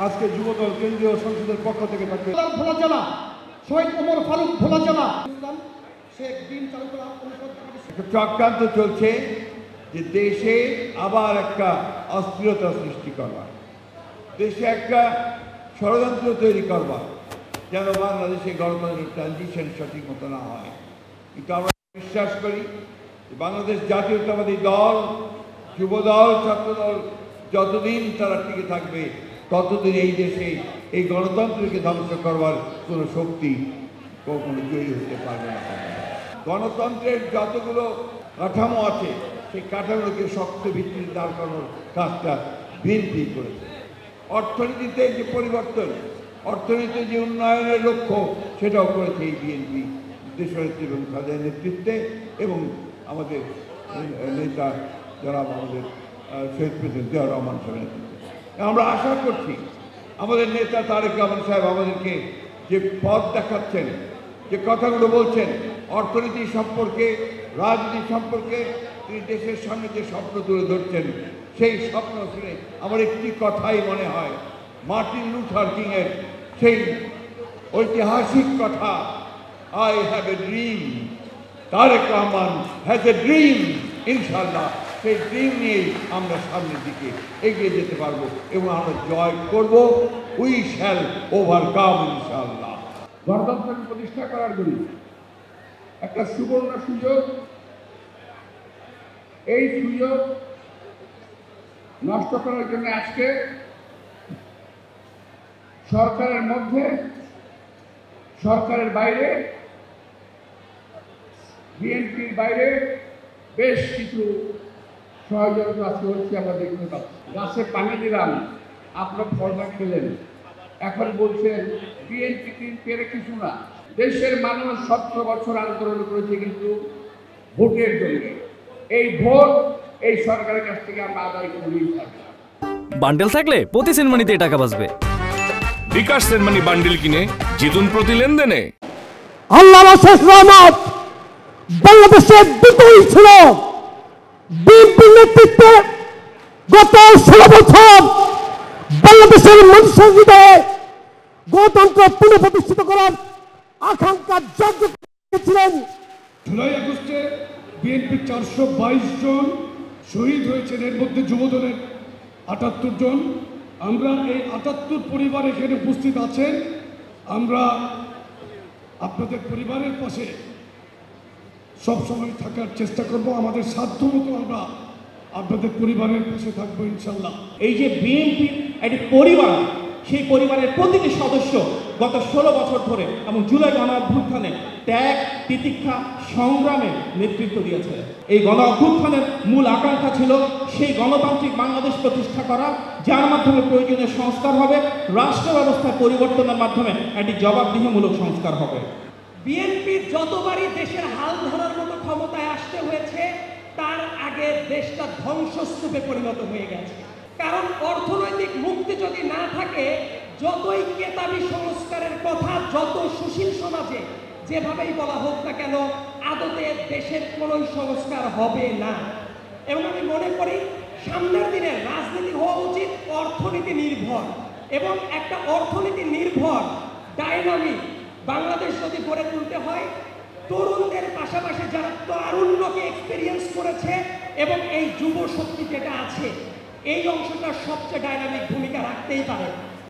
আজকে যুবদল কেন্দ্রীয় সংসদের পক্ষ থেকে থাকবে ভোলা জেলা শহীদ ওমর ফারুক ভোলা জেলা চক্রান্ত চলছে যে দেশে আবার একটা অস্থিরতা সৃষ্টি করবা, দেশে একটা ষড়যন্ত্র তৈরি করবা যেন বাংলাদেশে গণতন্ত্রের ট্রানজিশন সঠিক মতো না হয়। কিন্তু আমরা বিশ্বাস করি বাংলাদেশ জাতীয়তাবাদী দল, যুবদল, ছাত্রদল যতদিন তারা টিকে থাকবে ততদিন এই দেশে এই গণতন্ত্রকে ধ্বংস করবার কোনো শক্তি কখনো জয়ী হতে পারবে না। গণতন্ত্রের যতগুলো কাঠামো আছে সেই কাঠামোকে শক্ত ভিত্তিতে দাঁড় করানোর কাজটা বিএনপি করেছে। অর্থনীতিতে যে পরিবর্তন, অর্থনীতিতে যে উন্নয়নের লক্ষ্য সেটাও করেছে এই বিএনপি দেশনেত্রী এবং তাদের নেতৃত্বে এবং আমাদের নেতা যারা আমাদের শহীদ প্রেসিডেন্ট জিয়াউর রহমান সাহেবের নেতৃত্বে। আমরা আশা করছি আমাদের নেতা তারেক রহমান সাহেব আমাদেরকে যে পথ দেখাচ্ছেন, যে কথাগুলো বলছেন অর্থনীতি সম্পর্কে, রাজনীতি সম্পর্কে, তিনি দেশের সামনে যে স্বপ্ন তুলে ধরছেন সেই স্বপ্ন শুনে আমার একটি কথাই মনে হয়, মার্টিন লুথার কিংয়ের সেই ঐতিহাসিক কথা, I have a dream, Tarique Rahman has a dream. ইনশাল্লাহ সেই ড্রিম নিয়েই আমরা সামনের দিকে এগিয়ে যেতে পারবো এবং আমরা জয় করব। উই শ্যাল ওভারকাম ইনশাল্লাহ। গণতন্ত্রকে প্রতিষ্ঠা করার জন্য একটা সুবর্ণ সুযোগ, এই সুযোগ নষ্ট করার জন্য আজকে সরকারের মধ্যে, সরকারের বাইরে, বিএনপির বাইরে বেশ কিছু ষড়যন্ত্র আজকে হচ্ছে। আমরা দেখতে পাচ্ছি গাছে পানি দিলাম, আপনার ফলটা খেলেন, এখন বলছেন বিএনপি পেরে কিছু না। দেশের মানুষ 17 বছর আন্দোলন করেছে কিন্তু ভোটের জন্য। এই ভোট এই সরকারের কাছ থেকে আমরা আদায় করেই থাকি। বান্ডেল থাকলে প্রতি সেনমানিতে টাকা বাঁচবে। বিকাশ সেনমানি বান্ডেল কিনে জিতুন প্রতি লেনদেনে। আল্লামা শেখ রহমত বাংলাদেশের দুটোই ছিল। বিএনপির নেতৃত্বে গত 16 বছর বাংলাদেশের মানুষের হৃদয়ে গণতন্ত্র পুনঃপ্রতিষ্ঠিত করার আকাঙ্ক্ষা জাগ্রত করেছিলেন। জুলাই আগস্টে বিএনপির 422 জন শহীদ হয়েছেন, এর মধ্যে যুবদলের 78 জন। আমরা এই 78 পরিবার এখানে উপস্থিত আছেন। আমরা আপনাদের পরিবারের পাশে সবসময় থাকার চেষ্টা করব, আমাদের সাধ্য মতো আমরা আপনাদের পরিবারের পাশে থাকবো ইনশাল্লাহ। এই যে বিএনপির একটি পরিবার, সেই পরিবারের প্রতিটি সদস্য গত 16 বছর ধরে এবং জুলাই গণ অভ্যুত্থানে ত্যাগ, তিতিক্ষা, সংগ্রামে নেতৃত্ব দিয়েছে। এই গণ অভ্যুত্থানের মূল আকাঙ্ক্ষা ছিল সেই গণতান্ত্রিক বাংলাদেশ প্রতিষ্ঠা করা, যার মাধ্যমে প্রয়োজনীয় সংস্কার হবে, রাষ্ট্র ব্যবস্থার পরিবর্তনের মাধ্যমে একটি জবাবদিহিমূলক সংস্কার হবে। বিএনপির যতবারই দেশের হাল ধরার মতো ক্ষমতায় আসতে হয়েছে, তার আগে দেশটা ধ্বংসস্তূপে পরিণত হয়ে গেছে। কারণ অর্থনৈতিক মুক্তি যদি না থাকে, যতই কেতাবি সংস্কারের কথা যত সুশীল সমাজে যেভাবেই বলা হোক না কেন, আদতে দেশের কোনো সংস্কার হবে না। এবং আমি মনে করি সামনের দিনে রাজনীতি হওয়া উচিত অর্থনীতি নির্ভর, এবং একটা অর্থনীতি নির্ভর ডাইনামিক বাংলাদেশ যদি গড়ে তুলতে হয়, তরুণদের পাশাপাশি যারা তারুণ্যকে এক্সপেরিয়েন্স করেছে এবং এই যুব শক্তি যেটা আছে, এই অংশটা সবচেয়ে ডাইনামিক ভূমিকা রাখতেই পারে।